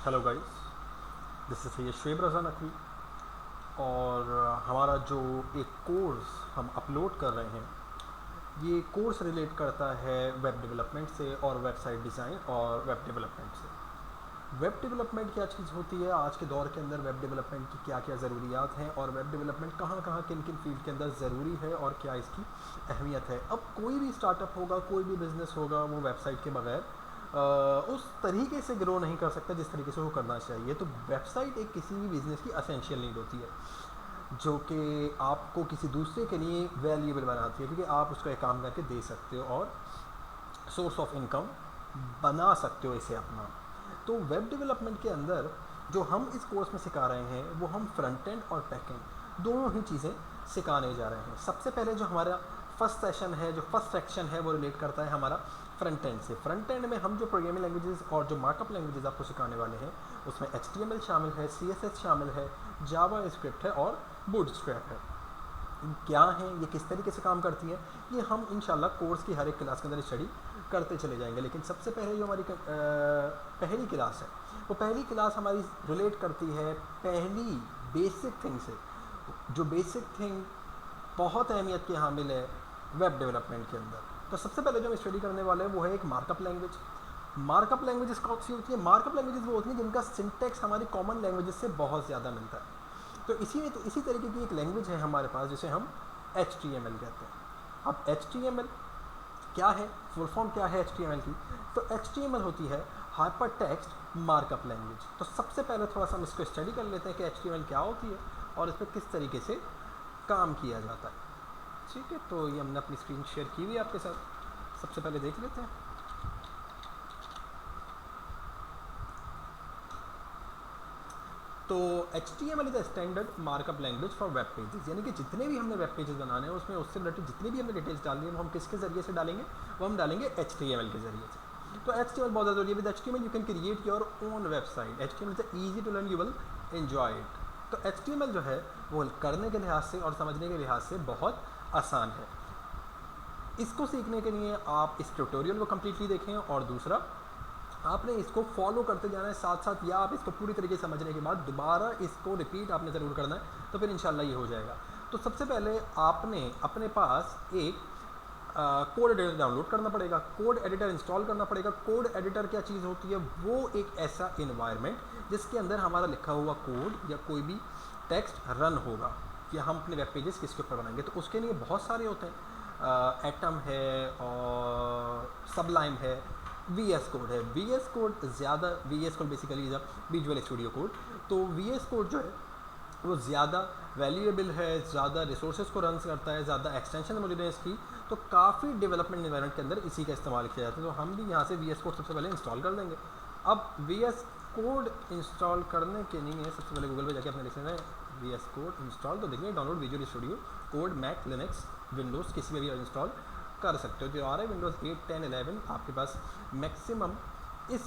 Hello guys, this is ये शुएब रज़ा नकवी। और हमारा जो एक कोर्स हम अपलोड कर रहे हैं, ये कोर्स रिलेट करता है वेब डेवलपमेंट से और वेबसाइट डिज़ाइन और वेब डेवलपमेंट से। वेब डेवलपमेंट क्या चीज़ होती है, आज के दौर के अंदर वेब डेवलपमेंट की क्या क्या ज़रूरियात हैं और वेब डेवलपमेंट कहाँ कहाँ किन किन फील्ड के अंदर ज़रूरी है और क्या इसकी अहमियत है। अब कोई भी स्टार्टअप होगा, कोई भी बिज़नेस होगा, वो वेबसाइट के बगैर उस तरीके से ग्रो नहीं कर सकता जिस तरीके से वो करना चाहिए। तो वेबसाइट एक किसी भी बिज़नेस की असेंशियल नीड होती है, जो कि आपको किसी दूसरे के लिए वैल्यूएबल बनाती है, क्योंकि आप उसको एक काम करके दे सकते हो और सोर्स ऑफ इनकम बना सकते हो इसे अपना। तो वेब डेवलपमेंट के अंदर जो हम इस कोर्स में सिखा रहे हैं, वो हम फ्रंट एंड और बैक एंड दोनों ही चीज़ें सिखाने जा रहे हैं। सबसे पहले जो हमारा फर्स्ट सेशन है, जो फर्स्ट सेक्शन है, वो रिलेट करता है हमारा फ्रंट एंड से। फ्रंट एंड में हम जो प्रोग्रामिंग लैंग्वेजेस और जो मार्कअप लैंग्वेजेस आपको सिखाने वाले हैं, उसमें HTML शामिल है, CSS शामिल है, जावा स्क्रिप्ट है और बूटस्ट्रैप है। क्या हैं ये, किस तरीके से काम करती है, ये हम इंशाल्लाह कोर्स की हर एक क्लास के अंदर स्टडी करते चले जाएंगे। लेकिन सबसे पहले जो हमारी पहली क्लास है, वो पहली क्लास हमारी रिलेट करती है पहली बेसिक थिंग से, जो बेसिक थिंग बहुत अहमियत की हामिल है वेब डेवलपमेंट के अंदर। तो सबसे पहले जो हम स्टडी करने वाले हैं वो है एक मार्कअप लैंग्वेज। मार्कअप लैंग्वेजेस कौन सी होती है? मार्कअप लैंग्वेजेस वो होती हैं जिनका सिंटेक्स हमारी कॉमन लैंग्वेजेस से बहुत ज़्यादा मिलता है। तो इसी तरीके की एक लैंग्वेज है हमारे पास, जिसे हम HTML कहते हैं। अब HTML क्या है, फुल फॉर्म क्या है HTML की? तो HTML होती है हाइपर टेक्स्ट मार्कअप लैंग्वेज। तो सबसे पहले थोड़ा सा हम इसको स्टडी कर लेते हैं कि HTML क्या होती है और इस पर किस तरीके से काम किया जाता है। ठीक है, तो ये हमने अपनी स्क्रीन शेयर की हुई है आपके साथ, सबसे पहले देख लेते हैं। तो HTML is a standard markup language for web pages, यानी कि जितने भी हमने वेब पेजेस बनाने हैं उसमें उससे रिलेटेड जितनी भी हमने डिटेल्स डालनी है वो हम किसके ज़रिए से डालेंगे? वो हम डालेंगे HTML के ज़रिए से। तो HTML बहुत ज़्यादा ज़रूरी है। With HTML you can create your own website. HTML is easy to learn, you will enjoy it. तो HTML जो है वो करने के लिहाज से और समझने के लिहाज से बहुत आसान है। इसको सीखने के लिए आप इस ट्यूटोरियल को कम्प्लीटली देखें, और दूसरा आपने इसको फॉलो करते जाना है साथ साथ, या आप इसको पूरी तरीके से समझने के बाद दोबारा इसको रिपीट आपने ज़रूर करना है, तो फिर इंशाल्लाह ये हो जाएगा। तो सबसे पहले आपने अपने पास एक कोड एडिटर डाउनलोड करना पड़ेगा, कोड एडिटर इंस्टॉल करना पड़ेगा। कोड एडिटर क्या चीज़ होती है? वो एक ऐसा इन्वायरमेंट जिसके अंदर हमारा लिखा हुआ कोड या कोई भी टेक्स्ट रन होगा, कि हम अपने वेब पेजेस किसके ऊपर बनाएंगे। तो उसके लिए बहुत सारे होते हैं, एटम है और सबलाइम है, VS कोड है। VS कोड ज़्यादा, VS code basically visual Studio code. तो VS कोड जो है वो ज़्यादा वैल्यूएबल है, ज़्यादा रिसोर्सेज को रन करता है, ज़्यादा एक्सटेंशन मौजूद है इसकी। तो काफ़ी डेवलपमेंट इन्वायरमेंट के अंदर इसी का इस्तेमाल किया जाता है। तो हम भी यहाँ से VS कोड सबसे पहले इंस्टॉल कर लेंगे। अब VS कोड इंस्टॉल करने के लिए सबसे पहले गूगल पे जाके अपने लिख लेना है VS कोड इंस्टॉल। तो देखिए download Visual Studio Code, Mac, Linux, Windows किसी में भी इंस्टॉल कर सकते हो। जो आ रहा है विंडोज़ 8, 10, 11, आपके पास मैक्सिमम इस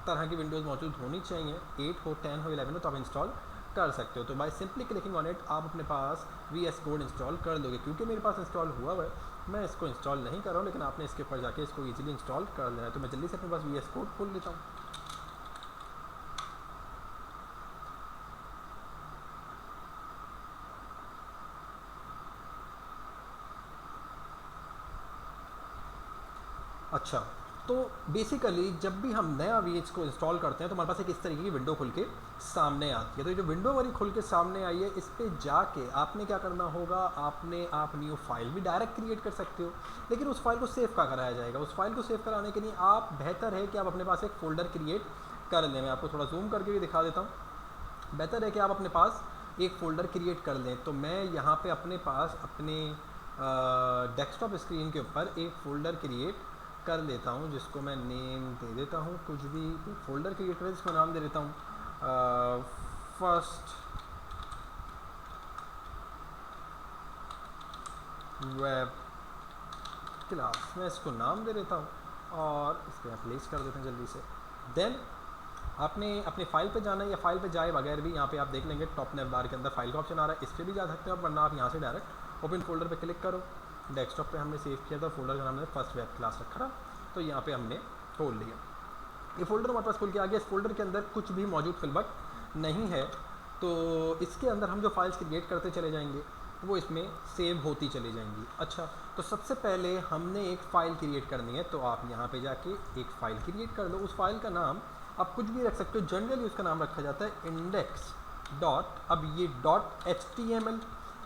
तरह की विंडोज़ मौजूद होनी चाहिए। 8 हो, 10 हो, 11 हो, तो आप इंस्टॉल कर सकते हो। तो by simply clicking on it आप अपने पास VS कोड इंस्टॉल कर लोगे। क्योंकि मेरे पास इंस्टॉल हुआ है, मैं इसको इंस्टॉल नहीं कर रहा हूँ, लेकिन आपने इसके ऊपर जाके इसको ईजिली इंस्टॉल कर लेना है। तो मैं जल्दी से अपने पास VS कोड खोल लेता हूँ। अच्छा, तो बेसिकली जब भी हम नया VS को इंस्टॉल करते हैं तो हमारे पास एक इस तरीके की विंडो खुल के सामने आती है। तो ये जो विंडो हमारी खुल के सामने आई है, इस पर जाके आपने क्या करना होगा, आप न्यू फाइल भी डायरेक्ट क्रिएट कर सकते हो, लेकिन उस फाइल को सेव कहाँ कराया जाएगा? उस फाइल को सेव कराने के लिए आप बेहतर है कि आप अपने पास एक फ़ोल्डर क्रिएट कर लें। मैं आपको थोड़ा जूम करके भी दिखा देता हूँ। बेहतर है कि आप अपने पास एक फ़ोल्डर क्रिएट कर लें। तो मैं यहाँ पर अपने पास अपने डेस्कटॉप स्क्रीन के ऊपर एक फ़ोल्डर क्रिएट कर लेता हूँ, जिसको मैं नेम दे देता हूँ, कुछ भी फोल्डर क्रिएट करें जिसको नाम दे देता हूँ फर्स्ट वेब क्लास। मैं इसको नाम दे देता हूँ और इस पर प्लेस कर देते हैं जल्दी से। देन आपने अपनी फाइल पे जाना है, या फाइल पे जाए बगैर भी यहाँ पे आप देख लेंगे टॉप नेव बार के अंदर फाइल का ऑप्शन आ रहा है, इस पर भी जा सकते हो, वरना आप यहाँ से डायरेक्ट ओपन फोल्डर पे क्लिक करो। डेस्कटॉप पे हमने सेव किया था, फोल्डर का नाम है फर्स्ट वेब क्लास रखा, तो यहाँ पे हमने खोल लिया। ये फोल्डर हमारे पास खुल के आ गया। इस फोल्डर के अंदर कुछ भी मौजूद फिलवक्त नहीं है, तो इसके अंदर हम जो फाइल्स क्रिएट करते चले जाएंगे वो इसमें सेव होती चली जाएंगी। अच्छा, तो सबसे पहले हमने एक फ़ाइल क्रिएट करनी है, तो आप यहाँ पे जाके एक फ़ाइल क्रिएट कर लो। उस फाइल का नाम आप कुछ भी रख सकते हो, जनरली उसका नाम रखा जाता है इंडेक्स डॉट, अब ये डॉट HTML,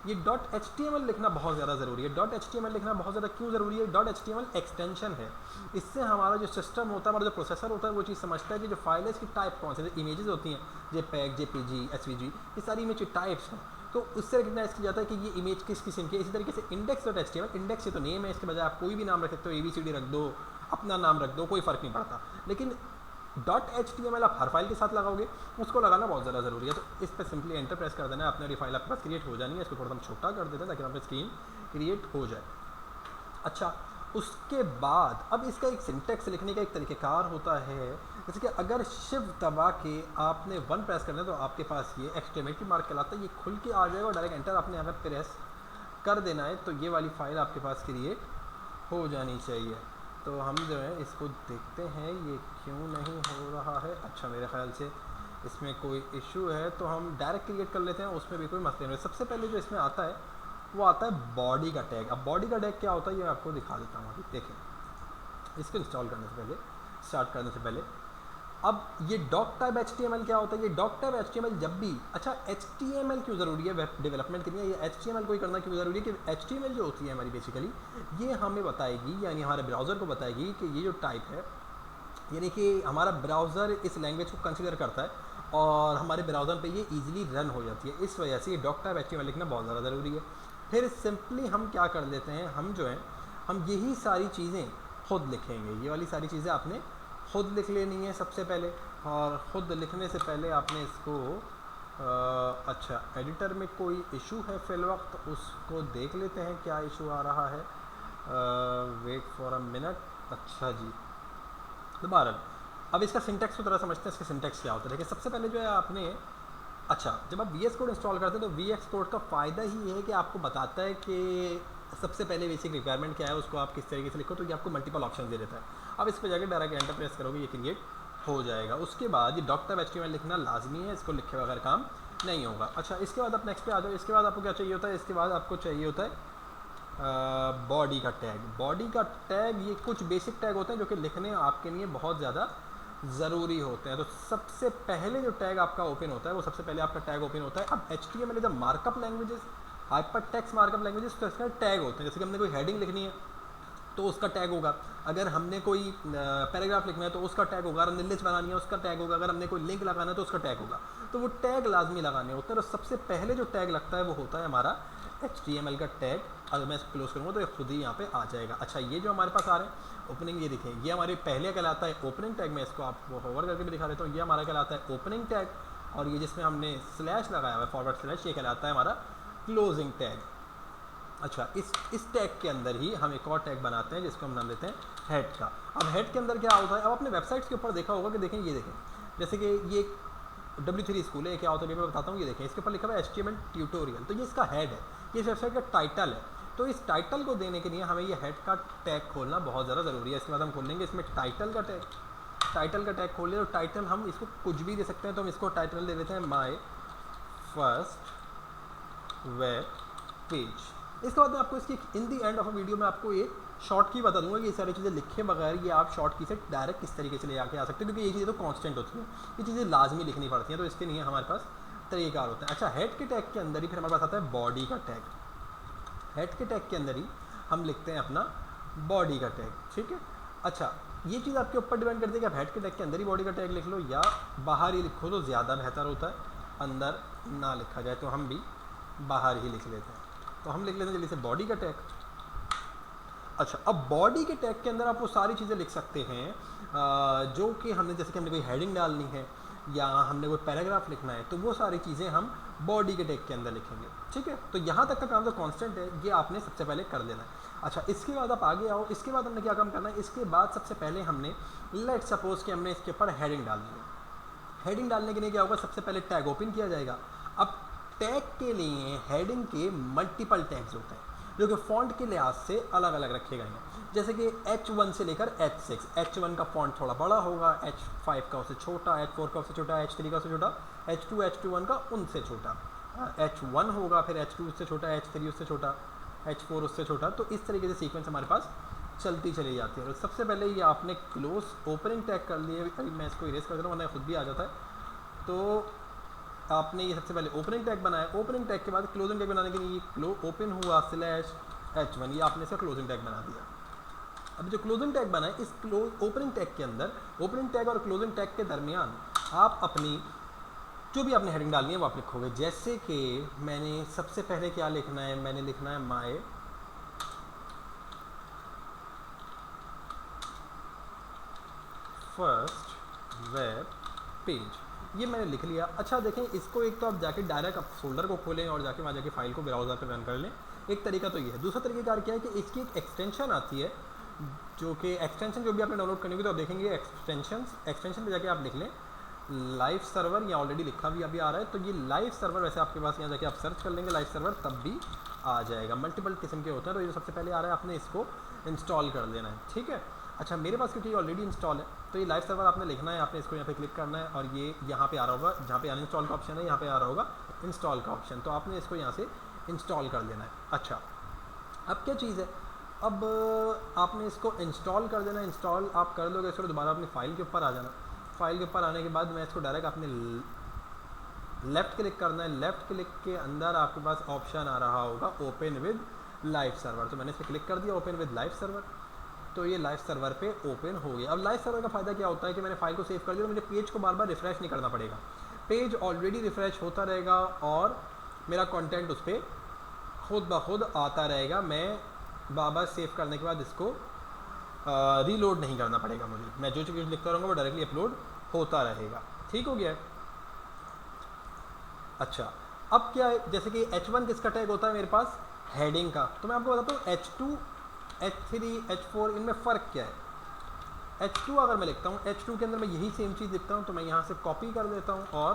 ये डॉट HTML लिखना बहुत ज़्यादा ज़रूरी है। डॉट HTML लिखना बहुत ज़्यादा क्यों ज़रूरी है? डॉट HTML एक्सटेंशन है, इससे हमारा जो सिस्टम होता है, हमारा जो प्रोसेसर होता है, वो चीज़ समझता है कि जो फाइल है इसकी टाइप कौन सी, इमेजेस होती हैं JPEG, JPG, SVG, ये सारी इमेज टाइप्स हैं, तो उससे रिकग्नाइज किया जाता है कि ये इमेज किस किस्म की है। इसी तरीके से इंडेक्स डॉट HTML, इंडेक्स से तो नेम है, इसके बजाय आप कोई भी नाम रख सकते हो, ABCD रख दो, अपना नाम रख दो, कोई फ़र्क नहीं पड़ता। लेकिन डॉट HTML आप हर फाइल के साथ लगाओगे, उसको लगाना बहुत ज़्यादा ज़रूरी है। तो इस पर सिंपली एंटर प्रेस कर देना है, अपनी फाइल आपके पास क्रिएट हो जानी है। इसको थोड़ा हम छोटा कर देते हैं ताकि हमारी स्क्रीन क्रिएट हो जाए। अच्छा, उसके बाद अब इसका एक सिंटेक्स लिखने का एक तरीक़ेकार होता है, जैसे कि अगर शिफ्ट दबा के आपने 1 प्रेस करना है तो आपके पास ये एक्सक्लेमेटरी मार्क कहलाता है, ये खुल के आ जाएगा और डायरेक्ट एंटर आपने यहाँ पर प्रेस कर देना है, तो ये वाली फ़ाइल आपके पास क्रिएट हो जानी चाहिए। तो हम जो है इसको देखते हैं ये क्यों नहीं हो रहा है। अच्छा, मेरे ख्याल से इसमें कोई इशू है, तो हम डायरेक्ट क्रिएट कर लेते हैं, उसमें भी कोई मसला नहीं। सबसे पहले जो इसमें आता है वो आता है बॉडी का टैग। अब बॉडी का टैग क्या होता है ये आपको दिखा देता हूँ अभी। देखें, इसको इंस्टॉल करने से पहले, स्टार्ट करने से पहले, अब ये डॉक टाइप HTML क्या होता है? ये डॉक टाइप HTML जब भी, अच्छा HTML क्यों ज़रूरी है वेब डेवलपमेंट के लिए? ये HTML कोई करना क्यों ज़रूरी है? कि HTML जो होती है हमारी बेसिकली, ये हमें बताएगी, यानी हमारे ब्राउज़र को बताएगी कि ये जो टाइप है, यानी कि हमारा ब्राउज़र इस लैंग्वेज को कंसिडर करता है और हमारे ब्राउज़र पे ये ईजिली रन हो जाती है। इस वजह से ये डॉक टाइप HTML लिखना बहुत ज़्यादा ज़रूरी है। फिर सिंपली हम क्या कर लेते हैं, हम जो है हम यही सारी चीज़ें खुद लिखेंगे। ये वाली सारी चीज़ें आपने खुद लिख लेनी है सबसे पहले, और ख़ुद लिखने से पहले आपने इसको अच्छा, एडिटर में कोई इशू है फ़िल वक्त, उसको देख लेते हैं क्या इशू आ रहा है। Wait for a minute. अच्छा जी, दोबारा अब इसका सिंटेक्स को थोड़ा समझते हैं, इसका सिंटेक्स क्या होता है। देखिए, सबसे पहले जो है आपने, अच्छा, जब आप VS कोड इंस्टॉल करते हैं तो VS कोड का फ़ायदा ही है कि आपको बताता है कि सबसे पहले बेसिक रिक्वायरमेंट क्या है, उसको आप किस तरीके से लिखो, तो ये आपको मल्टीपल ऑप्शन दे देता है। अब इस पर जाकर डायरेक्ट एंटर प्रेस करोगे, ये क्रिएट हो जाएगा। उसके बाद ये डॉक टाइप HTML लिखना लाजमी है, इसको लिखे बगैर काम नहीं होगा। अच्छा, इसके बाद आप नेक्स्ट पे आ जाओ। इसके बाद आपको क्या चाहिए होता है? इसके बाद आपको चाहिए होता है बॉडी का टैग। बॉडी का टैग, ये कुछ बेसिक टैग होते हैं जो कि लिखने आपके लिए बहुत ज़्यादा ज़रूरी होते हैं। तो सबसे पहले जो टैग आपका ओपन होता है, वो सबसे पहले आपका टैग ओपन होता है। अब HTML is a markup languages, hyper text markup languages, तो इसका टैग होते हैं। जैसे कि हमने कोई हेडिंग लिखनी है तो उसका टैग होगा, अगर हमने कोई पैराग्राफ लिखना है तो उसका टैग होगा, अगर हमने लिस्ट बनानी है उसका टैग होगा, अगर हमने कोई लिंक लगाना है तो उसका टैग होगा। तो वो टैग लाजमी लगाने होते हैं। तो सबसे पहले जो टैग लगता है वो होता है हमारा HTML का टैग। अगर मैं इसको क्लोज करूँगा तो ये खुद ही यहाँ पे आ जाएगा। अच्छा, ये जो हमारे पास आ रहे हैं ओपनिंग, ये देखें, ये हमारे पहले कहलाता है ओपनिंग टैग। मैं इसको आपको होवर करके भी दिखा देता हूँ। ये हमारा कहलाता है ओपनिंग टैग, और ये जिसमें हमने स्लैश लगाया हुआ है, फॉरवर्ड स्लैश, ये कहलाता है हमारा क्लोजिंग टैग। अच्छा, इस टैग के अंदर ही हम एक और टैग बनाते हैं जिसको हम नाम देते हैं हेड का। अब हेड के अंदर क्या होता है? अब अपने वेबसाइट्स के ऊपर देखा होगा कि देखें, ये देखें, जैसे कि ये W3 स्कूल है, क्या होता है मैं बताता हूँ। ये देखें, इसके ऊपर लिखा हुआ है HTML ट्यूटोरियल, तो ये इसका हेड है, ये इस वेबसाइट का टाइटल है। तो इस टाइटल को देने के लिए हमें ये हेड का टैग खोलना बहुत ज़्यादा ज़रूरी है। इसके बाद हम खोल लेंगे इसमें टाइटल का टैग। टाइटल का टैग खोल लें, तो टाइटल हम इसको कुछ भी दे सकते हैं, तो हम इसको टाइटल दे देते हैं माई फर्स्ट वेब पेज। इसके बाद मैं आपको इसकी इन दी एंड ऑफ अ वीडियो में आपको ये शॉर्ट की बता दूंगा कि ये सारी चीज़ें लिखे बगैर ये आप शॉर्ट की से डायरेक्ट किस तरीके से ले आके आ सकते हैं, क्योंकि ये चीज़ें तो कांस्टेंट होती हैं, ये चीज़ें लाजमी लिखनी पड़ती हैं, तो इसके लिए हमारे पास तरीक़ाकार होता है। अच्छा, हेड के टैग के अंदर ही फिर हमारे पास आता है बॉडी का टैग। हेड के टैग के अंदर ही हम लिखते हैं अपना बॉडी का टैग, ठीक है। अच्छा, ये चीज़ आपके ऊपर डिपेंड करती है कि आप हेड के टैग के अंदर ही बॉडी का टैग लिख लो या बाहर ही लिखो, तो ज़्यादा बेहतर होता है। अंदर ना लिखा जाए तो हम भी बाहर ही लिख लेते हैं। तो हम लिख लेते हैं जल्दी से बॉडी का टैग। अच्छा, अब बॉडी के टैग के अंदर आप वो सारी चीज़ें लिख सकते हैं जो कि हमने, जैसे कि हमने कोई हेडिंग डालनी है या हमने कोई पैराग्राफ लिखना है, तो वो सारी चीज़ें हम बॉडी के टैग के अंदर लिखेंगे, ठीक है। तो यहाँ तक का काम जो कांस्टेंट है ये आपने सबसे पहले कर लेना है। अच्छा, इसके बाद आप आगे आओ। इसके बाद हमने क्या काम करना है? इसके बाद सबसे पहले हमने, लेट सपोज कि हमने इसके ऊपर हेडिंग डालनी है। हेडिंग डालने के लिए क्या होगा? सबसे पहले टैग ओपन किया जाएगा। अब टैग के लिए हेडिंग के मल्टीपल टैग्स होते हैं। जो कि फॉन्ट के लिहाज से अलग अलग रखे गए हैं। जैसे कि H1 से लेकर H6, H1 का फॉन्ट थोड़ा बड़ा होगा, H5 का उससे छोटा, H4 का उससे छोटा, H3 का उससे छोटा, H1 का उनसे छोटा, H1 होगा, फिर H2 उससे छोटा, H3 उससे छोटा, H4 उससे छोटा। तो इस तरीके से सीक्वेंस हमारे पास चलती चली जाती है। और सबसे पहले ये आपने क्लोज ओपनिंग टैग कर लिए, अभी मैं इसको इरेज कर दे रहा हूँ वरना खुद भी आ जाता है। तो आपने ये सबसे पहले ओपनिंग टैग बनाया, ओपनिंग टैग के बाद क्लोजिंग टैग बनाने के लिए ये ओपन हुआ /H1, ये आपने इसका क्लोजिंग टैग बना दिया। अब जो क्लोजिंग टैग बना है, इस ओपनिंग टैग के अंदर, ओपनिंग टैग और क्लोजिंग टैग के दरमियान आप अपनी जो भी आपने हेडिंग डालनी है वो आप लिखोगे। जैसे कि मैंने सबसे पहले क्या लिखना है, मैंने लिखना है माय फर्स्ट वेब पेज, ये मैंने लिख लिया। अच्छा देखें, इसको एक तो आप जाके डायरेक्ट आप फोल्डर को खोलें और जाके वहाँ जाके फाइल को ब्राउज़र पर रन कर लें, एक तरीका तो ये है। दूसरा तरीका क्या है कि इसकी एक एक्सटेंशन आती है, जो कि एक्सटेंशन जो भी आपने डाउनलोड करनी होगी तो आप देखेंगे एक्सटेंशन पे जाके आप लिख लें लाइव सर्वर, या ऑलरेडी लिखा भी अभी आ रहा है। तो ये लाइव सर्वर वैसे आपके पास यहाँ जाके आप सर्च कर लेंगे लाइव सर्वर, तब भी आ जाएगा। मल्टीपल किस्म के होते हैं, तो ये सबसे पहले आ रहा है, आपने इसको इंस्टॉल कर लेना है, ठीक है। अच्छा, मेरे पास क्योंकि ये ऑलरेडी इंस्टॉल है, तो ये लाइव सर्वर आपने लिखना है, आपने इसको यहाँ पे क्लिक करना है और ये यहाँ पे आ रहा होगा, जहाँ पे अनइंस्टॉल का ऑप्शन है यहाँ पे आ रहा होगा इंस्टॉल का ऑप्शन, तो आपने इसको यहाँ से इंस्टॉल कर लेना है। अच्छा, अब क्या चीज़ है, अब आपने इसको इंस्टॉल कर देना। इंस्टॉल आप कर लोगे, इसको दोबारा अपनी फ़ाइल के ऊपर आ जाना। फाइल के ऊपर आने के बाद मैं इसको डायरेक्ट आपने लेफ़्ट क्लिक करना है। लेफ़्ट क्लिक के अंदर आपके पास ऑप्शन आ रहा होगा ओपन विद लाइव सर्वर, तो मैंने इस पर क्लिक कर दिया, ओपन विद लाइव सर्वर। तो ये लाइव सर्वर पे ओपन हो गया। अब लाइव सर्वर का फ़ायदा क्या होता है कि मैंने फाइल को सेव कर दिया, तो मुझे पेज को बार बार रिफ़्रेश नहीं करना पड़ेगा, पेज ऑलरेडी रिफ़्रेश होता रहेगा और मेरा कंटेंट उस पर खुद ब खुद आता रहेगा। मैं बार बार सेव करने के बाद इसको रीलोड नहीं करना पड़ेगा मुझे, मैं जो चीज़ लिखता रहूँगा वो डायरेक्टली अपलोड होता रहेगा। ठीक हो गया है। अच्छा, अब क्या है, जैसे कि H1 किसका टैग होता है मेरे पास, हेडिंग का। तो मैं आपको बताता हूँ H2, H3, H4 इनमें फ़र्क क्या है। H2 अगर मैं लिखता हूँ, H2 के अंदर मैं यही सेम चीज़ लिखता हूँ, तो मैं यहाँ से कॉपी कर देता हूँ और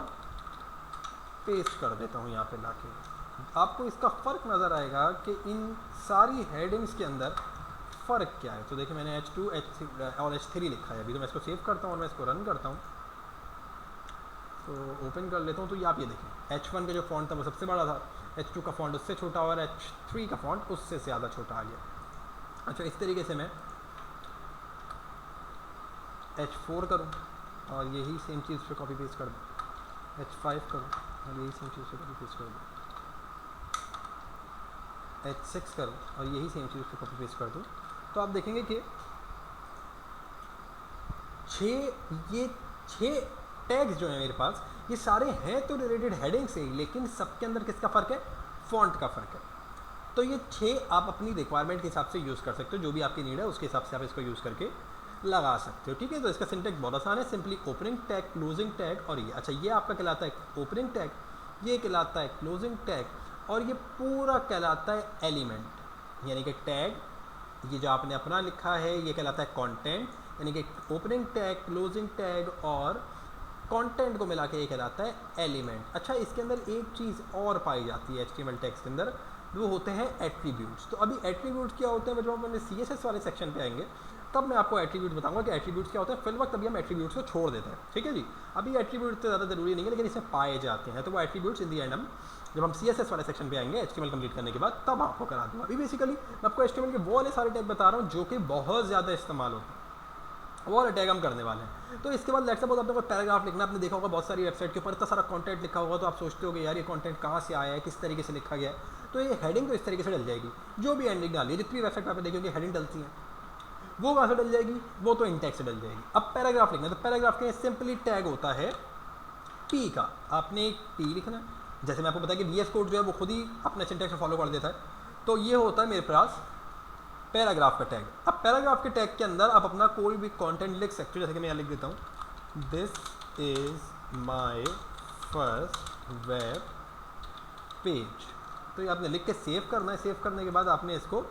पेस्ट कर देता हूँ यहाँ पे लाके। आपको इसका फ़र्क नज़र आएगा कि इन सारी हेडिंग्स के अंदर फ़र्क क्या है। तो देखिए, मैंने H2, H3 और H3 लिखा है अभी, तो मैं इसको सेव करता हूँ और मैं इसको रन करता हूँ, तो ओपन कर लेता हूँ। तो ये आप ये देखें, H1 का जो फॉन्ट था वो सबसे बड़ा था, H2 का फॉन्ट उससे छोटा और H3 का फॉन्ट उससे ज़्यादा छोटा आ गया। अच्छा, इस तरीके से मैं H4 करूँ और यही सेम चीज़ पे कॉपी पेस्ट कर दूँ, H5 करूँ और यही सेम चीज़ पे कॉपी पेस्ट कर दूँ, H6 करूँ और यही सेम चीज़ पे कॉपी पेस्ट कर दूँ, तो आप देखेंगे कि ये छः टैग्स जो हैं मेरे पास, ये सारे हैं तो रिलेटेड हेडिंग से, लेकिन सबके अंदर किसका फ़र्क है, फ़ॉन्ट का फ़र्क है। तो ये 6 आप अपनी रिक्वायरमेंट के हिसाब से यूज़ कर सकते हो, जो भी आपकी नीड है उसके हिसाब से आप इसको यूज़ करके लगा सकते हो। ठीक है, तो इसका सिंटैक्स बहुत आसान है, simply opening tag, closing tag और ये। अच्छा, ये आपका कहलाता है ओपनिंग टैग, ये कहलाता है क्लोजिंग टैग और ये पूरा कहलाता है एलिमेंट, यानी कि टैग। ये जो आपने अपना लिखा है ये कहलाता है कंटेंट, यानी कि ओपनिंग टैग, क्लोजिंग टैग और कंटेंट को मिला के ये कहलाता है एलिमेंट। अच्छा, इसके अंदर एक चीज़ और पाई जाती है HTML टैग्स के अंदर, वो होते हैं एट्रीब्यूट्स। तो अभी एट्रीब्यूट्स क्या होते हैं, जब हम CSS वाले सेक्शन पे आएंगे तब मैं आपको एट्रीब्यूट्स बताऊंगा कि एट्रीब्यूट्स क्या होते हैं। फिल वक्त अभी हम एट्रीब्यूट्स को छोड़ देते हैं, ठीक है जी। अभी एट्रीब्यूट्स तो ज़्यादा ज़रूरी नहीं है, लेकिन इसमें पाए जाते हैं, तो वो एट्रीब्यूट्स इन दी एंड हम जब हम CSS वाले सेक्शन पे आएंगे HTML कंप्लीट करने के बाद, तब आपको करा दूँगा। अभी बेसिकली मैं आपको HTML के वो वाले सारे टैग बता रहा हूँ जो कि बहुत ज़्यादा इस्तेमाल होते हैं, वो वाला टैग हम करने वाले हैं। तो इसके बाद लेट्स सपोज आपने कोई पैराग्राफ लिखना, आपने देखा होगा बहुत सारी वेबसाइट के ऊपर इतना सारा कंटेंट लिखा होगा, तो आप सोचते हो कि यार ये कंटेंट कहाँ से आया है, किस तरीके से लिखा गया है। तो ये हेडिंग तो इस तरीके से डल जाएगी, जो भी हेडिंग डाली है, जितनी वेबसाइट पर आप देखोगे हेडिंग डलती हैं, वो कहाँ से डल जाएगी, वो तो इंटेक्स से डल जाएगी। अब पैराग्राफ लिखना है, तो पैराग्राफ के सिंपली टैग होता है P का, आपने एक P लिखना है। जैसे मैं आपको बताया कि VS कोड जो है वो खुद ही अपने सिंटेक्स फॉलो कर देता है, तो ये होता है मेरे पास पैराग्राफ का टैग। अब पैराग्राफ के टैग के अंदर आप अपना कोई भी कंटेंट लिख सकते हो, जैसे कि मैं यहाँ लिख देता हूँ, this is my first web page. तो ये आपने लिख के सेव करना है, सेव करने के बाद आपने इसको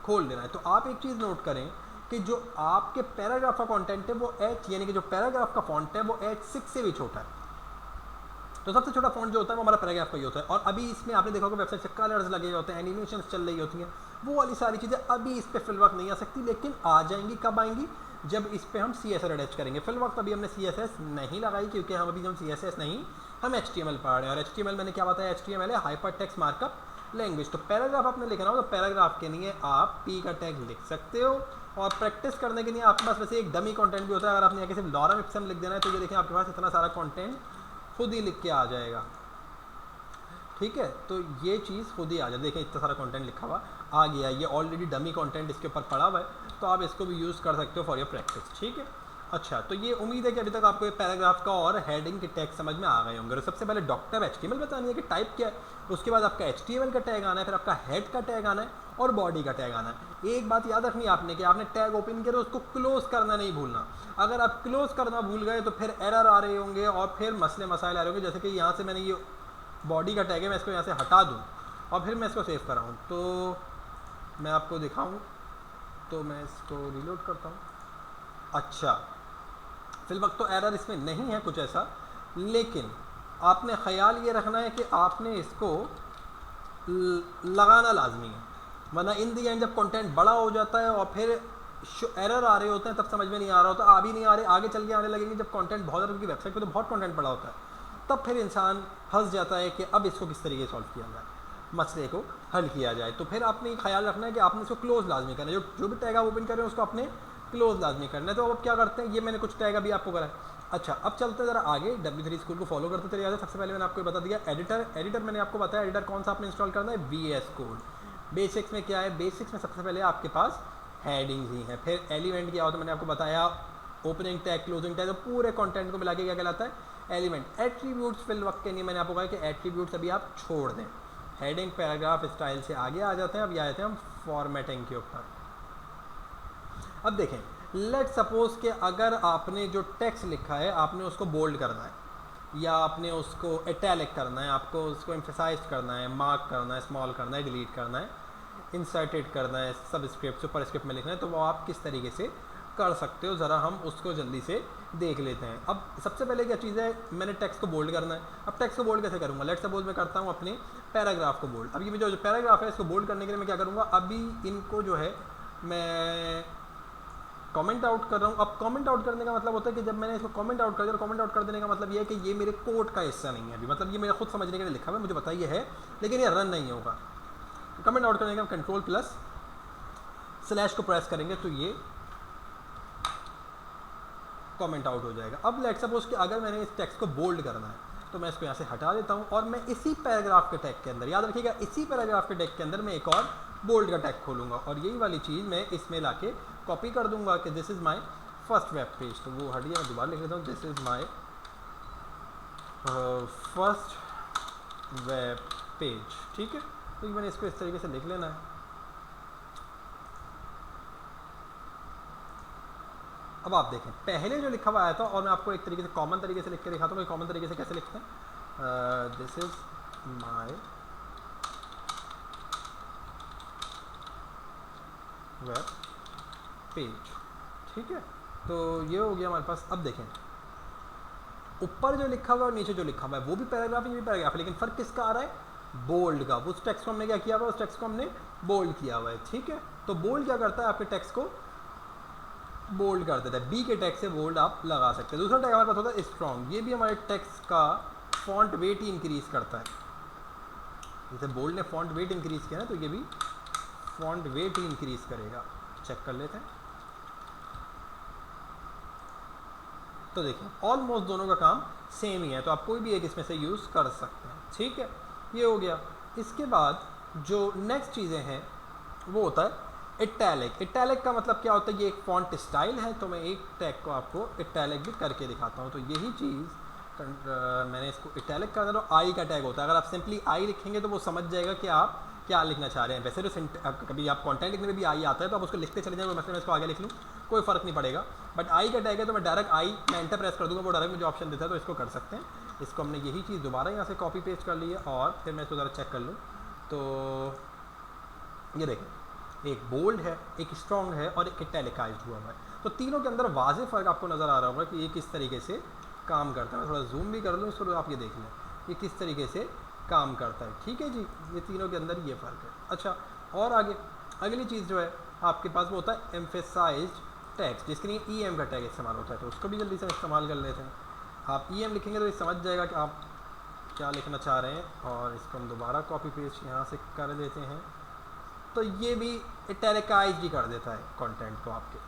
खोल देना है। तो आप एक चीज़ नोट करें कि जो आपके पैराग्राफ का कंटेंट है वो H, यानी कि जो पैराग्राफ का फॉन्ट है वो H6 से भी छोटा है। तो सबसे छोटा फॉन्ट जो होता है वो हमारा पैराग्राफ का ही होता है। और अभी इसमें आपने देखा होगा वेबसाइट से कलर्स लगे होते हैं, एनिमेशंस चल रही होती हैं, वो वाली सारी चीज़ें अभी इस पर फिलवक्त नहीं आ सकती, लेकिन आ जाएंगी। कब आएंगी? जब इस पर हम CSS अटैच करेंगे। फिलवक्त अभी हमने CSS नहीं लगाई, क्योंकि हम CSS नहीं, हम HTML पढ़ रहे हैं। और HTML मैंने क्या बताया, HTML है हाइपर टेक्स्ट मार्कअप लैंग्वेज। तो पैराग्राफ आपने लिखना हो तो पैराग्राफ के लिए आप P का टैग लिख सकते हो। और प्रैक्टिस करने के लिए आपके पास वैसे एक डमी कंटेंट भी होता है। अगर आपने यहाँ सिर्फ लॉरम इप्सम लिख देना है तो ये देखें आपके पास इतना सारा कंटेंट खुद ही लिख के आ जाएगा। ठीक है, तो ये चीज़ खुद ही आ जाए। देखें इतना सारा कंटेंट लिखा हुआ आ गया, ये ऑलरेडी डमी कंटेंट इसके ऊपर पड़ा हुआ है, तो आप इसको भी यूज़ कर सकते हो फॉर योर प्रैक्टिस। ठीक है, अच्छा, तो ये उम्मीद है कि अभी तक आपको पैराग्राफ का और हेडिंग के टैग समझ में आ गए होंगे। सबसे पहले डॉक्टर HTML बतानी है कि टाइप क्या है, उसके बाद आपका HTML का टैग आना है, फिर आपका हेड का टैग आना है और बॉडी का टैग आना है। एक बात याद रखनी है आपने कि आपने टैग ओपन किया तो उसको क्लोज करना नहीं भूलना। अगर आप क्लोज करना भूल गए तो फिर एरर आ रहे होंगे और फिर मसले मसाइल आ रहे होंगे। जैसे कि यहाँ से मैंने ये बॉडी का टैग है, मैं इसको यहाँ से हटा दूँ और फिर मैं इसको सेव कराऊँ, तो मैं आपको दिखाऊँ, तो मैं इसको रिलोड करता हूँ। अच्छा, फिलवक्त तो एरर इसमें नहीं है कुछ ऐसा, लेकिन आपने ख्याल ये रखना है कि आपने इसको लगाना लाजमी है, वरना इन दी एंड जब कंटेंट बड़ा हो जाता है और फिर एरर आ रहे होते हैं तब समझ में नहीं आ रहा होता। आ भी नहीं आ रहे, आगे चल के आने लगेंगे जब कंटेंट बहुत ज़्यादा, उनकी वेबसाइट पे तो बहुत कंटेंट बड़ा होता है, तब फिर इंसान फंस जाता है कि अब इसको किस तरीके से सॉल्व किया जाए, मसले को हल किया जाए। तो फिर आपने ख्याल रखना है कि आपने इसको क्लोज लाजमी करना है। जो भी टैग आप ओपन कर रहे हैं उसको आपने क्लोज लाजमी करना है। तो अब क्या करते हैं, ये मैंने कुछ टैग अभी आपको करा है। अच्छा, अब चलते हैं ज़रा आगे, W3 स्कूल को फॉलो करते चले जाते हैं। सबसे पहले मैंने आपको बता दिया एडिटर मैंने आपको बताया एडिटर कौन सा आपने इंस्टॉल करना है, VS कोड। बेसिक्स में क्या है, बेसिक्स में सबसे पहले आपके पास हेडिंग्स ही हैं। फिर एलिमेंट क्या होता है, मैंने आपको बताया ओपनिंग टैग, क्लोजिंग टैग, तो पूरे कंटेंट को मिला के क्या कहलाता है, एलिमेंट। एट्रीब्यूट्स फिल वक्त के लिए मैंने आपको कहा कि एट्रीब्यूट्स अभी आप छोड़ दें। हेडिंग पैराग्राफ स्टाइल से आगे आ जाते हैं। अब आ जाते हैं हम फॉर्मेटिंग के ऊपर। अब देखें, लेट सपोज कि अगर आपने जो टेक्स्ट लिखा है आपने उसको बोल्ड करना है या आपने उसको इटैलिक करना है, आपको उसको एम्फेसाइज करना है, मार्क करना है, स्मॉल करना है, डिलीट करना है, इंसर्टेड करना है, सबस्क्रिप्ट सुपरस्क्रिप्ट में लिखना है, तो वो आप किस तरीके से कर सकते हो, ज़रा हम उसको जल्दी से देख लेते हैं। अब सबसे पहले क्या चीज़ है, मैंने टेक्स्ट को बोल्ड करना है। अब टेक्स्ट को बोल्ड कैसे करूँगा, लेट सपोज मैं करता हूँ अपने पैराग्राफ को बोल्ड। अब ये जो पैराग्राफ है इसको बोल्ड करने के लिए मैं क्या करूँगा, अभी इनको जो है मैं कमेंट आउट कर रहा हूँ। अब कमेंट आउट करने का मतलब होता है कि जब मैंने इसको कमेंट आउट कर दिया, कमेंट आउट कर देने का मतलब ये है कि ये मेरे कोड का हिस्सा नहीं है अभी, मतलब ये मेरा खुद समझने के लिए लिखा हुआ है, मुझे पता ये है, लेकिन ये रन नहीं होगा। कमेंट आउट करने का कंट्रोल+/ को प्रेस करेंगे तो ये कमेंट आउट हो जाएगा। अब लेट्स सपोज कि अगर मैंने इस टेक्स्ट को बोल्ड करना है तो मैं इसको यहाँ से हटा देता हूँ और मैं इसी पैराग्राफ के टैग के अंदर, याद रखिएगा इसी पैराग्राफ के टैग के अंदर मैं एक और बोल्ड का टैग खोलूँगा और यही वाली चीज़ मैं इसमें लाके कॉपी कर दूंगा कि this is my first web page. तो वो हटिए, मैं दोबारा लिख लेता हूँ, this is my first web page. ठीक है, तो मैंने इसको इस तरीके से लिख लेना है। अब आप देखें पहले जो लिखा हुआ आया था और मैं आपको एक तरीके से कॉमन तरीके से लिख के दिखाता हूँ। कॉमन तरीके से कैसे लिखते हैं, this is my web page. ठीक है, तो ये हो गया हमारे पास। अब देखें ऊपर जो लिखा हुआ है और नीचे जो लिखा हुआ है वो भी पैराग्राफ, ये भी पैराग्राफ है, लेकिन फ़र्क किसका आ रहा है, बोल्ड का। उस टेक्स्ट को हमने क्या किया हुआ है, उस टेक्स्ट को हमने बोल्ड किया हुआ है। ठीक है, तो बोल्ड क्या करता है, आपके टेक्स्ट को बोल्ड कर देता है। बी के टेक्स्ट से बोल्ड आप लगा सकते हैं। दूसरा टैग हमारे पास होता है स्ट्रॉन्ग, ये भी हमारे टेक्स्ट का फॉन्ट वेट ही इंक्रीज़ करता है। जैसे बोल्ड ने फॉन्ट वेट इंक्रीज़ किया ना, तो ये भी फॉन्ट वेट ही इंक्रीज़ करेगा। चेक कर लेते हैं, तो देखिए ऑलमोस्ट दोनों का काम सेम ही है, तो आप कोई भी एक इसमें से यूज़ कर सकते हैं। ठीक है, ये हो गया। इसके बाद जो नेक्स्ट चीज़ें हैं वो होता है इटैलिक। इटैलिक का मतलब क्या होता है, ये एक फॉन्ट स्टाइल है, तो मैं एक टैग को आपको इटैलिक भी करके दिखाता हूँ। तो यही चीज़ मैंने इसको इटैलिक कर दिया, तो आई का टैग होता है। अगर आप सिंपली आई लिखेंगे तो वो समझ जाएगा कि आप क्या लिखना चाह रहे हैं। वैसे तो कभी आप कंटेंट लिखने में भी आई आता है तो आप उसको लिखते चले जाएंगे, मतलब मैं इसको आगे लिख लूँ कोई फ़र्क नहीं पड़ेगा, बट आई का टैग है तो मैं डायरेक्ट आई मैं एंटर प्रेस कर दूँगा, वो डायरेक्ट मुझे ऑप्शन देता है, तो इसको कर सकते हैं। इसको हमने यही चीज़ दोबारा यहाँ से कॉपी पेस्ट कर ली है और फिर मैं इसको ज़रा चेक कर लूँ, तो ये देखें एक बोल्ड है, एक स्ट्रॉन्ग है और एक इटैलिकाइज्ड हुआ है। तो तीनों के अंदर वाज़ेह फ़र्क आपको नज़र आ रहा होगा कि ये किस तरीके से काम करता है। मैं थोड़ा जूम भी कर लूँ इसको, तो आप ये देख लें। ये किस तरीके से काम करता है। ठीक है जी, ये तीनों के अंदर ये फ़र्क है। अच्छा, और आगे अगली चीज़ जो है आपके पास वो होता है एम्फेसाइज्ड टैग्स, जिसके लिए EM का टैग इस्तेमाल होता है, तो उसको भी जल्दी से इस्तेमाल कर लेते हैं। आप EM लिखेंगे तो ये समझ जाएगा कि आप क्या लिखना चाह रहे हैं, और इसको हम दोबारा कॉपी पेस्ट यहाँ से कर देते हैं, तो ये भी इटैलिकाइज ही कर देता है कंटेंट को आपके।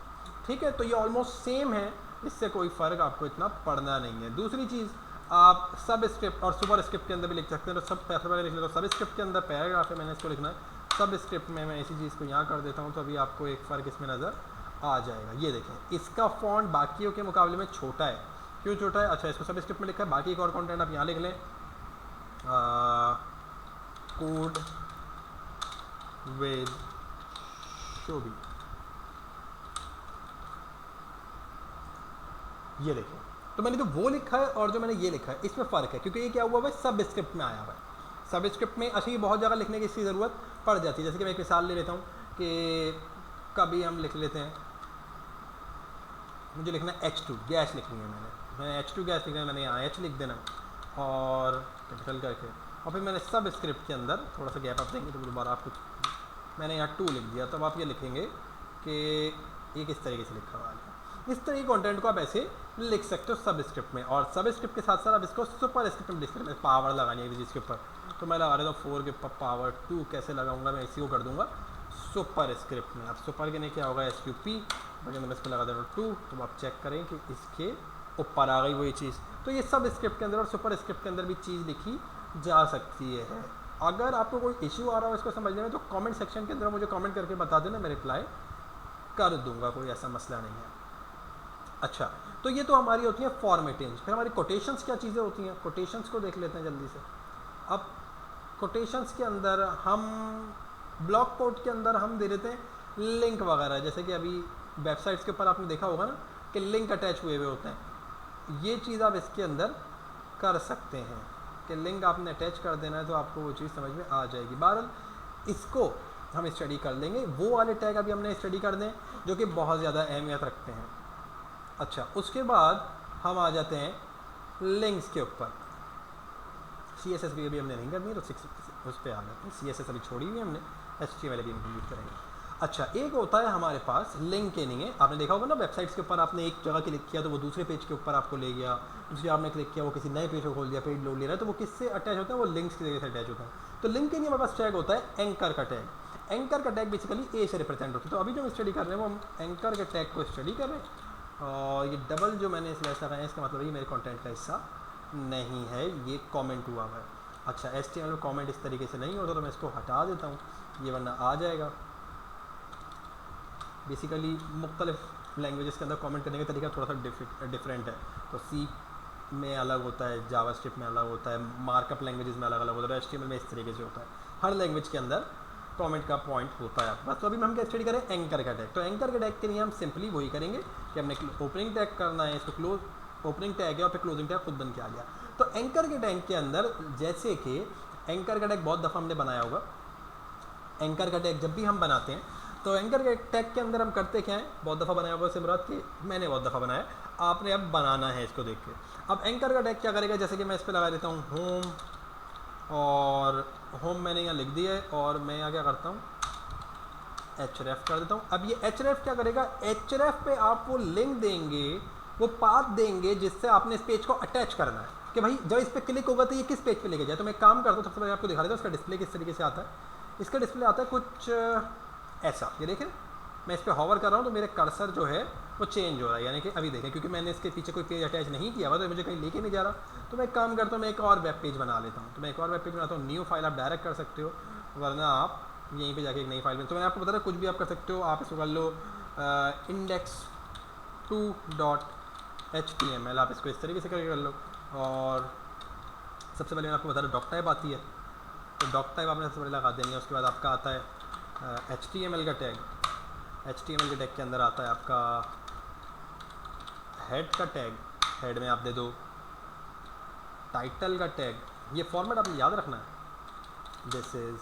ठीक है, तो ये ऑलमोस्ट सेम है, इससे कोई फ़र्क आपको इतना पड़ना नहीं है। दूसरी चीज़, आप सब स्क्रिप्ट और सुपर स्क्रिप्ट के अंदर भी लिख सकते हैं, तो सब पहले लिख लेते हो। सब स्क्रिप्ट के अंदर पैराग्राफ है, मैंने इसको लिखना है, सब स्क्रिप्ट में मैं इसी चीज़ को यहाँ कर देता हूँ, तो अभी आपको एक फ़र्क इसमें नज़र आ जाएगा। ये देखें, इसका फॉन्ट बाकियों के मुकाबले में छोटा है। क्यों छोटा है? अच्छा, इसको सब स्क्रिप्ट में लिखा है, बाकी एक और कॉन्टेंट आप यहाँ लिख लें, कोड विद शोभी, ये देखें, तो मैंने जो वो लिखा है और जो मैंने ये लिखा है इसमें फ़र्क है, क्योंकि ये क्या हुआ है, सब स्क्रिप्ट में आया हुआ है। सब स्क्रिप्ट में अच्छी बहुत जगह लिखने की इसकी ज़रूरत पड़ जाती है। जैसे कि मैं एक मिसाल ले लेता हूँ कि कभी हम लिख लेते हैं, मुझे लिखना है H2 गैस लिखनी है, मैंने H2 गैस लिखना है, मैंने यहाँ H लिख देना और कैपिटल करके, और फिर मैंने सब स्क्रिप्ट के अंदर थोड़ा सा गैप आप देंगे तो दोबारा आप कुछ, मैंने यहाँ 2 लिख दिया, तब आप ये लिखेंगे कि ये किस तरीके से लिखा हुआ है। इस तरह के कंटेंट को आप ऐसे लिख सकते हो सब स्क्रिप्ट में, और सब स्क्रिप्ट के साथ साथ आप इसको सुपर स्क्रिप्ट में लिख सकते हैं। पावर लगानी है जिसके ऊपर, तो मैं लगा देता हूँ 4 के ऊपर पावर 2, कैसे लगाऊंगा, मैं इसी को कर दूंगा सुपर स्क्रिप्ट में। अब सुपर के लिए क्या होगा, SQP, मैं इस पर लगा दे रहा हूँ 2, तो आप चेक करें कि इसके ऊपर आ गई वही चीज़। तो ये सब स्क्रिप्ट के अंदर और सुपर स्क्रिप्ट के अंदर भी चीज़ लिखी जा सकती है। अगर आपको कोई इशू आ रहा हो इसको समझने में, तो कमेंट सेक्शन के अंदर मुझे कमेंट करके बता देना, मैं रिप्लाई कर दूंगा, कोई ऐसा मसला नहीं है। अच्छा, तो ये तो हमारी होती है फॉर्मेटिंग। फिर हमारी कोटेशंस क्या चीज़ें होती हैं, कोटेशंस को देख लेते हैं जल्दी से। अब कोटेशंस के अंदर हम ब्लॉग पोस्ट के अंदर हम दे देते हैं लिंक वगैरह, जैसे कि अभी वेबसाइट्स के ऊपर आपने देखा होगा ना कि लिंक अटैच हुए हुए होते हैं। ये चीज़ आप इसके अंदर कर सकते हैं कि लिंक आपने अटैच कर देना है, तो आपको वो चीज़ समझ में आ जाएगी। बहरहाल इसको हम स्टडी कर लेंगे, वो वाले टैग अभी हमने स्टडी कर दें जो कि बहुत ज़्यादा अहमियत रखते हैं। अच्छा, उसके बाद हम आ जाते हैं लिंक्स के ऊपर। CSS भी अभी हमने नहीं करनी है, तो उस पर आ जाते हैं। CSS अभी छोड़ी हुई है हमने, HTML भी हम कंप्लीट करेंगे। अच्छा, एक होता है हमारे पास लिंक के लिए, आपने देखा होगा ना वेबसाइट्स के ऊपर आपने एक जगह क्लिक किया तो वो दूसरे पेज के ऊपर आपको ले गया, दूसरी आपने क्लिक किया वो किसी नए पेज को खोल दिया, पेज लोड ले रहा है, तो वो किससे अटैच होता है, वो लिंक्स की जगह से अटैच होता है। तो लिंक के लिए हमारे पास टैग होता है एंकर का टैग। एंकर का टैग बेसिकली ए से रिप्रेजेंट होता है। तो अभी जो हम स्टडी कर रहे हैं वो हम एंकर के टैग को स्टडी कर रहे हैं, और ये डबल जो मैंने स्लैश लगाया है इसका मतलब ये मेरे कंटेंट का हिस्सा नहीं है, ये कमेंट हुआ है। अच्छा, HTML में कमेंट इस तरीके से नहीं होता, तो मैं इसको हटा देता हूँ, ये वरना आ जाएगा। बेसिकली मुख्तलिफ लैंग्वेजेस के अंदर कमेंट करने का तरीका थोड़ा सा डिफरेंट है। तो C में अलग होता है, जावास्क्रिप्ट में अलग होता है, मार्कअप लैंग्वेजेस में अलग अलग होता है, HTML में इस तरीके से होता है। हर लैंग्वेज के अंदर कमेंट का पॉइंट होता है आपके पास। तो अभी हम क्या स्टडी करें, एंकर का टैग। तो एंकर के टैग के लिए हम सिंपली वही करेंगे कि हमने ओपनिंग टैग करना है, इसको क्लोज ओपनिंग टैग है और फिर क्लोजिंग टैग खुद बन के आ गया। तो एंकर के टैग के अंदर, जैसे कि एंकर का टैग बहुत दफ़ा हमने बनाया होगा, एंकर का टैग जब भी हम बनाते हैं तो एंकर के टैग के अंदर हम करते क्या है, बहुत दफ़ा बनाया होगा, सिमरत कि मैंने बहुत दफ़ा बनाया, आपने अब बनाना है इसको देख के। अब एंकर का टैग क्या करेगा, जैसे कि मैं इस पर लगा देता हूँ होम, और होम मैंने यहाँ लिख दिया है, और मैं यहाँ क्या करता हूँ href कर देता हूँ। अब ये href क्या करेगा, href पे आप वो लिंक देंगे, वो पाथ देंगे जिससे आपने इस पेज को अटैच करना है, कि भाई जब इस पर क्लिक होगा तो ये किस पेज पे लेके जाए। तो मैं काम करता हूँ, सबसे पहले आपको दिखा देता हूँ इसका डिस्प्ले किस तरीके से आता है। इसका डिस्प्ले आता है कुछ ऐसा, ये देखें मैं इस पर हॉवर कर रहा हूँ तो मेरे कर्सर जो है वो चेंज हो रहा है, यानी कि अभी देखें क्योंकि मैंने इसके पीछे कोई पेज अटैच नहीं किया हुआ तो मुझे कहीं लेके नहीं जा रहा। तो मैं एक काम करता हूँ, मैं एक और वेब पेज बना लेता हूँ। तो मैं एक और वेब पेज बनाता हूँ, न्यू फाइल आप डायरेक्ट कर सकते हो, वरना आप यहीं पे जाके एक नई फाइल में, तो मैंने आपको बता रहा कुछ भी आप कर सकते हो। आप इसको कर लो index2.html, आप इसको इस तरीके से करके कर लो। और सबसे पहले मैं आपको बता रहा डॉक टाइप आती है, तो डॉक टाइप आपने सबसे पहले लगा देनी है। उसके बाद आपका आता है HTML का टैग। HTML के टैग के अंदर आता है आपका हेड का टैग, हेड में आप दे दो टाइटल का टैग। ये फॉर्मेट आपने याद रखना है, दिस इज़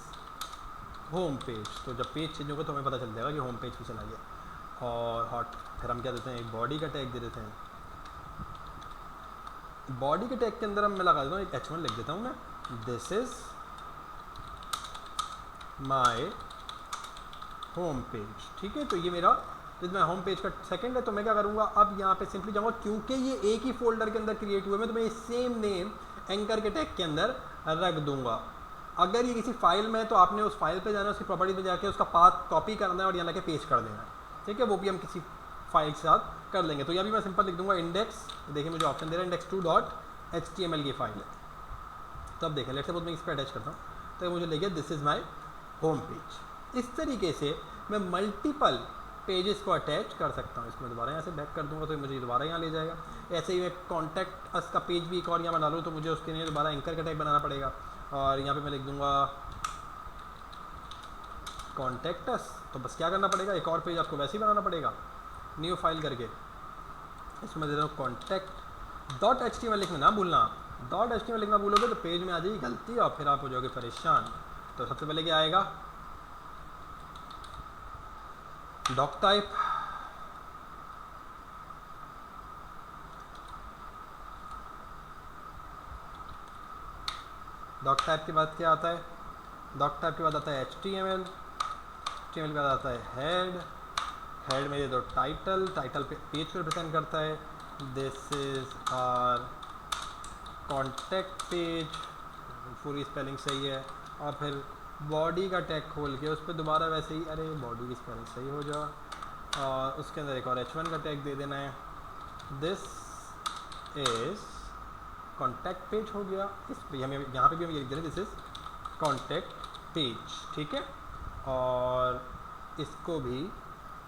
होम पेज। तो जब पेज चेंज होगा तो हमें पता चल जाएगा कि होम पेज पे चला गया। और हॉट, फिर हम क्या देते हैं, एक बॉडी का टैग दे देते हैं, बॉडी के टैग के अंदर अब मैं लगा देता हूँ एक h1 लिख देता हूँ मैं, this is my home page. ठीक है, तो ये मेरा मेरा होम पेज का सेकंड है। तो मैं क्या करूँगा, अब यहाँ पे सिंपली जाऊँगा, क्योंकि ये एक ही फोल्डर के अंदर क्रिएट हुए हैं, तो मैं सेम नेम एंकर के टैग के अंदर रख दूंगा। अगर ये किसी फाइल में है तो आपने उस फाइल पे जाना है, उसकी प्रॉपर्टी में जाके उसका पाथ कॉपी करना है और यहाँ लाके पेस्ट कर देना है। ठीक है, वो भी हम किसी फाइल के साथ कर लेंगे। तो यहाँ भी मैं सिंपल लिख दूंगा इंडेक्स, देखिए मुझे ऑप्शन दे रहा है index2.html की फाइल है। तो अब देखें, लेट्स सपोज मैं इस पर अटैच करता हूँ, तो मुझे ले गया this is my home page. इस तरीके से मैं मल्टीपल पेजेस को अटैच कर सकता हूँ। इसमें दोबारा यहाँ से बैक कर दूंगा तो मुझे दोबारा यहाँ ले जाएगा। ऐसे ही मैं कॉन्टैक्ट अस का पेज भी एक और यहाँ बना लूँ तो मुझे उसके लिए दोबारा एंकर का टाइप बनाना पड़ेगा, और यहाँ पे मैं लिख दूंगा कॉन्टैक्ट अस। तो बस क्या करना पड़ेगा, एक और पेज आपको वैसे ही बनाना पड़ेगा न्यू फाइल करके। इसमें दे रहा हूँ contact.html लिखना ना भूलना, .html लिखना भूलोगे तो पेज में आ जाएगी गलती और फिर आप हो जाओगे परेशान। तो सबसे पहले क्या आएगा, डॉक टाइप, डॉक टाइप के बाद क्या आता है, डॉक टाइप के बाद आता है HTML, HTML के बाद आता है हेड, हेड में ये दो टाइटल, टाइटल पे पेज को रिप्रेजेंट करता है, this is our contact page, पूरी स्पेलिंग सही है। और फिर बॉडी का टैग खोल के उस पर दोबारा वैसे ही, अरे बॉडी की स्पेलिंग सही हो जाए, और उसके अंदर एक और h1 का टैग दे देना है, दिस इज कॉन्टैक्ट पेज हो गया। इस पे हमें यहाँ पे भी हम ये लिख दे रहे हैं दिस इज कॉन्टैक्ट पेज। ठीक है, और इसको भी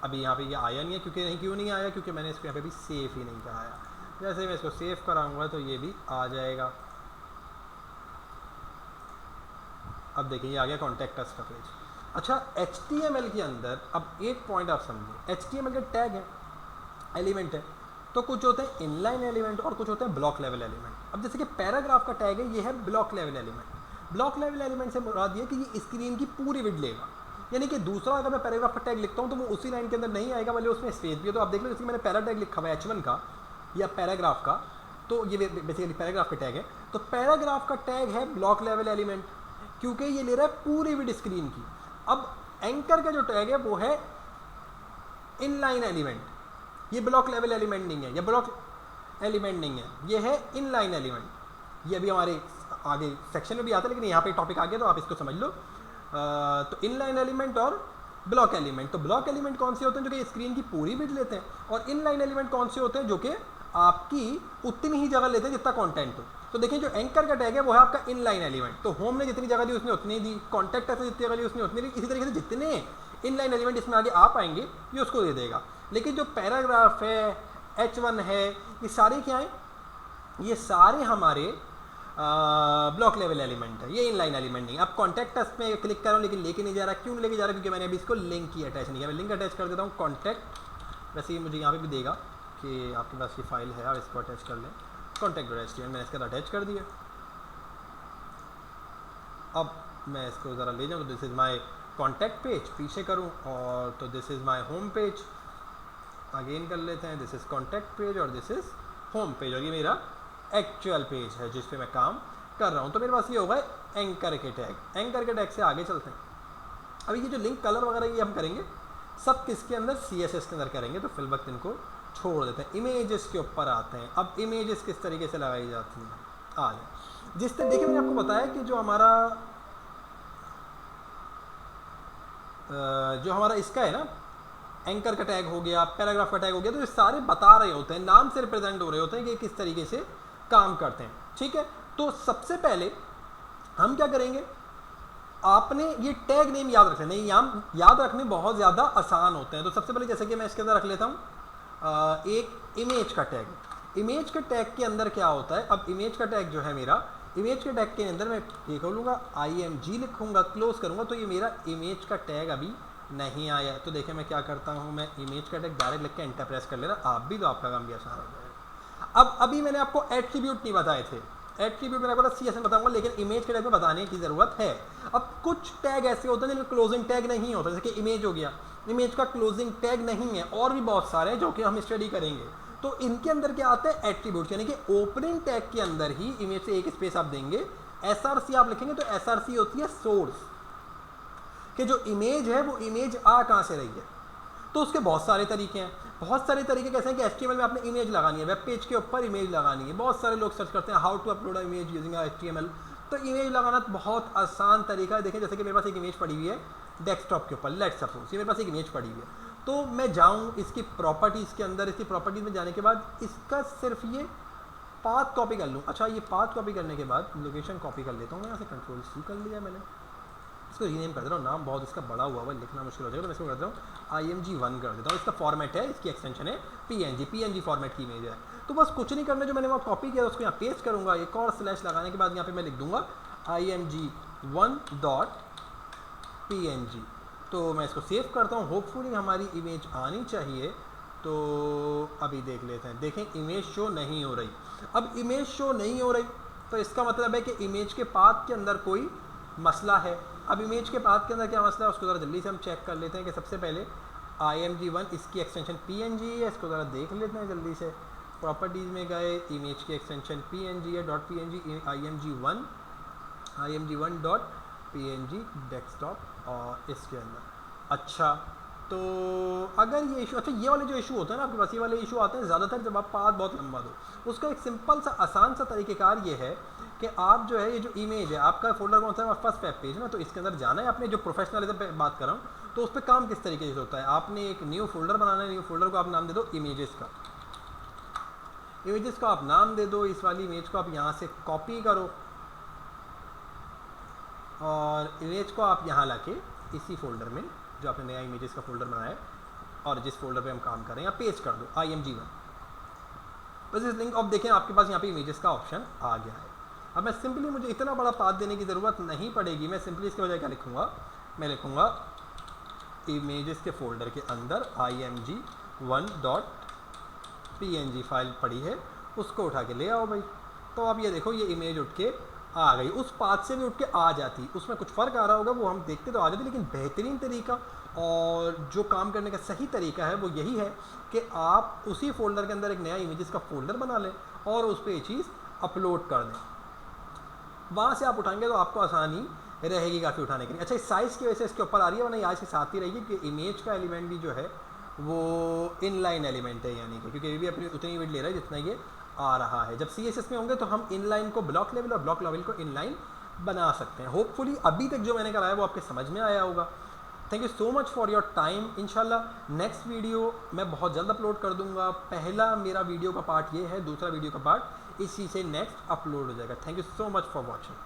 अभी यहाँ पे ये आया नहीं है, क्यों नहीं आया, क्योंकि मैंने इसको यहाँ पे भी सेव ही नहीं कराया। जैसे ही मैं इसको सेव कराऊंगा तो ये भी आ जाएगा। अब देखिए ये आ गया कॉन्टैक्ट अस का पेज। अच्छा, HTML के अंदर अब एक पॉइंट आप समझिए, HTML के टैग है, एलिमेंट है, तो कुछ होते हैं इनलाइन एलिमेंट और कुछ होते हैं ब्लॉक लेवल एलिमेंट। अब जैसे कि पैराग्राफ का टैग है, ये है block level element. Block level element से मुराद ये कि ये स्क्रीन की पूरी विड्थ लेगा, यानी कि दूसरा अगर मैं पैराग्राफ का टैग लिखता हूँ तो वो उसी लाइन के अंदर नहीं आएगा, भले उसमें स्पेस भी है। तो आप देख लो, जैसे मैंने पैरा टैग लिखा हुआ है H1 का या पैराग्राफ का, तो ये बेसिकली पैराग्राफ का टैग है। तो पैराग्राफ का टैग है ब्लॉक लेवल एलिमेंट, क्योंकि ये ले रहा है पूरी विड्थ स्क्रीन की। अब एंकर का जो टैग है वो है इनलाइन एलिमेंट, ये ब्लॉक लेवल एलिमेंट नहीं है, ये ब्लॉक एलिमेंट नहीं है, ये है इनलाइन एलिमेंट। ये अभी हमारे आगे सेक्शन में भी आता है, लेकिन यहाँ पे टॉपिक आ गया तो आप इसको समझ लो। तो इनलाइन एलिमेंट और ब्लॉक एलिमेंट, तो ब्लॉक एलिमेंट कौन से होते हैं जो कि स्क्रीन की पूरी विड्थ लेते हैं, और इनलाइन एलिमेंट कौन से होते हैं जो कि आपकी उतनी ही जगह लेते हैं जितना कंटेंट हो। तो देखिए जो एंकर का टैग है वो है आपका इनलाइन एलिमेंट, तो होम ने जितनी जगह दी उसने उतनी दी, कॉन्टैक्ट से जितनी जगह दी उसने उतनी दी। इसी तरीके से जितने इनलाइन एलिमेंट इसमें आगे आ पाएंगे ये उसको दे देगा। लेकिन जो पैराग्राफ है, H1 है, ये सारे क्या हैं, ये सारे हमारे ब्लॉक लेवल एलिमेंट है, ये इनलाइन एलिमेंट नहीं। अब कॉन्टैक्ट अस में क्लिक कर रहा हूँ लेकिन लेके नहीं जा रहा, क्यों लेके जा रहा है, क्योंकि मैंने अभी इसको लिंक की अटैच नहीं किया। मैं लिंक अटैच कर देता हूँ कॉन्टैक्ट, वैसे ही मुझे यहाँ पे भी देगा कि आपके पास ये फाइल है, आप इसको अटैच कर लें, contact.html मैंने इसका अटैच कर दिया। अब मैं इसको ज़रा ले जाऊँ तो this is my contact page, पीछे करूँ और तो this is my home page, again कर लेते हैं, दिस इज़ कॉन्टैक्ट पेज और दिस इज़ होम पेज, और ये मेरा एक्चुअल पेज है जिस पे मैं काम कर रहा हूँ। तो मेरे पास ये होगा एंकर के टैग। एंकर के टैग से आगे चलते हैं। अभी ये जो लिंक कलर वगैरह ये हम करेंगे सब किसके अंदर, CSS के अंदर करेंगे, तो फिल वक्त इनको छोड़ देते हैं। इमेजेस के ऊपर आते हैं। अब इमेजेस किस तरीके से लगाई जाती हैं, आ जाए जिस तरह देखिए मैंने आपको बताया कि जो हमारा इसका है ना, एंकर का टैग हो गया, पैराग्राफ का टैग हो गया, तो ये सारे बता रहे होते हैं, नाम से रिप्रेजेंट हो रहे होते हैं कि किस तरीके से काम करते हैं। ठीक है, तो सबसे पहले हम क्या करेंगे, आपने ये टैग नेम याद रखना है, याद रखने बहुत ज़्यादा आसान होते हैं। तो सबसे पहले जैसे कि मैं इसके अंदर रख लेता हूँ एक इमेज का टैग। इमेज के टैग के अंदर क्या होता है, अब इमेज का टैग जो है मेरा, इमेज के टैग के अंदर मैं ये खोलूँगा IMG लिखूँगा, क्लोज करूँगा, तो ये मेरा इमेज का टैग अभी नहीं आया। तो देखिए मैं क्या करता हूँ, मैं इमेज का टैग डायरेक्ट लिख के एंटर प्रेस कर लेना, आप भी तो आपका काम भी आसान हो जाएगा। अब अभी मैंने आपको एट्रीब्यूट नहीं बताए थे, एट्रीब्यूट मैंने आपको CSS बताऊंगा, लेकिन इमेज के टैग में बताने की ज़रूरत है। अब कुछ टैग ऐसे होते हैं जिनमें क्लोजिंग टैग नहीं होता, जैसे कि इमेज हो गया, इमेज का क्लोजिंग टैग नहीं है, और भी बहुत सारे हैं जो कि हम स्टडी करेंगे। तो इनके अंदर क्या आता है, एट्रीब्यूट, यानी कि ओपनिंग टैग के अंदर ही इमेज से एक स्पेस आप देंगे, एसआरसी आप लिखेंगे तो एसआरसी होती है सोर्स, कि जो इमेज है वो इमेज आ कहाँ से रही है। तो उसके बहुत सारे तरीके हैं, बहुत सारे तरीके कैसे हैं कि HTML में आपने इमेज लगानी है, वेब पेज के ऊपर इमेज लगानी है। बहुत सारे लोग सर्च करते हैं how to upload image using HTML, तो इमेज लगाना तो बहुत आसान तरीका है। देखें जैसे कि मेरे पास एक इमेज पड़ी हुई है डेस्कटॉप के ऊपर, लेट्स सपोज ये मेरे पास एक इमेज पड़ी हुई है, तो मैं जाऊँ इसकी प्रॉपर्टीज़ के अंदर, इसकी प्रॉपर्टीज़ में जाने के बाद इसका सिर्फ ये पाथ कॉपी कर लूँ। अच्छा, ये पाथ कॉपी करने के बाद लोकेशन कॉपी कर लेता हूँ मैं, यहाँ से Ctrl+C कर लिया मैंने, इसको रीनेम कर दे रहा हूँ, नाम बहुत इसका बड़ा हुआ है, लिखना मुश्किल हो जाएगा, तो मैं इसको कर देता हूँ IMG1 कर देता हूँ। इसका फॉर्मेट है, इसकी एक्सटेंशन है PNG फॉर्मेट की इमेज है। तो बस कुछ नहीं करना, जो मैंने वहाँ कॉपी किया उसको यहाँ पेस्ट करूँगा, एक और स्लैश लगाने के बाद यहाँ पे मैं लिख दूँगा IMG1.png। तो मैं इसको सेव करता हूँ, होपफुली हमारी इमेज आनी चाहिए। तो अभी देख लेते हैं, देखें इमेज शो नहीं हो रही। अब इमेज शो नहीं हो रही तो इसका मतलब है कि इमेज के पाथ के अंदर कोई मसला है। अब इमेज के पाथ के अंदर क्या मसला है उसको ज़रा जल्दी से हम चेक कर लेते हैं कि सबसे पहले IMG1 इसकी एक्सटेंशन PNG है, इसको ज़रा देख लेते हैं जल्दी से। प्रॉपर्टीज़ में गए, इमेज की एक्सटेंशन PNG है, .png, IMG1.png डेस्कटॉप और इसके अंदर। अच्छा, तो अगर ये इशू, अच्छा ये वाले जो इशू होता है ना आपके पास, ये वाले इशू आते हैं ज़्यादातर जब आप पाथ बहुत लंबा दो। उसका एक सिंपल सा आसान सा तरीक़ेकार ये है कि आप जो है, ये जो इमेज है, आपका फोल्डर कौन सा है, फर्स्ट वेब पेज ना, तो इसके अंदर जाना है। आपने जो प्रोफेशनलिज्म पे बात कर रहा हूँ, तो उस पर काम किस तरीके से होता है, आपने एक न्यू फोल्डर बनाना है, न्यू फोल्डर को आप नाम दे दो इमेजेस का, इमेजेस का आप नाम दे दो। इस वाली इमेज को आप यहाँ से कॉपी करो और इमेज को आप यहाँ लाके इसी फोल्डर में जो आपने नया इमेजेस का फोल्डर बनाया है और जिस फोल्डर पे हम काम कर रहे हैं, यहाँ पेस्ट कर दो IMG1। बस इस लिंक अब देखें आपके पास यहाँ पे इमेजेस का ऑप्शन आ गया है। अब मैं सिंपली, मुझे इतना बड़ा पाथ देने की ज़रूरत नहीं पड़ेगी, मैं सिंपली इसके बजाय क्या लिखूँगा, मैं लिखूँगा इमेजेस के फोल्डर के अंदर IMG1.png फाइल पड़ी है, उसको उठा के ले आओ भाई। तो अब ये देखो, ये इमेज उठ के आ गई, उस पाथ से भी उठ के आ जाती। उसमें कुछ फ़र्क आ रहा होगा, वो हम देखते तो आ जाते, लेकिन बेहतरीन तरीका और जो काम करने का सही तरीका है वो यही है कि आप उसी फोल्डर के अंदर एक नया इमेजेस का फोल्डर बना लें और उस पर ये चीज़ अपलोड कर दें। वहाँ से आप उठाएंगे तो आपको आसानी रहेगी काफ़ी उठाने के लिए। अच्छा, इस साइज़ की वजह से इसके ऊपर आ रही है, वरना यहाँ इसके साथ ही रहेगी कि इमेज का एलिमेंट भी जो है वो इनलाइन एलिमेंट है, यानी कि क्योंकि ये भी अपनी उतनी विड्थ ले रहा है जितना ये आ रहा है। जब CSS में होंगे तो हम इनलाइन को ब्लॉक लेवल और ब्लॉक लेवल को इनलाइन बना सकते हैं। होपफुली अभी तक जो मैंने कराया वो आपके समझ में आया होगा। Thank you so much for your time. इंशाल्लाह नेक्स्ट वीडियो मैं बहुत जल्द अपलोड कर दूंगा। पहला मेरा वीडियो का पार्ट ये है, दूसरा वीडियो का पार्ट इसी से नेक्स्ट अपलोड हो जाएगा। Thank you so much for watching.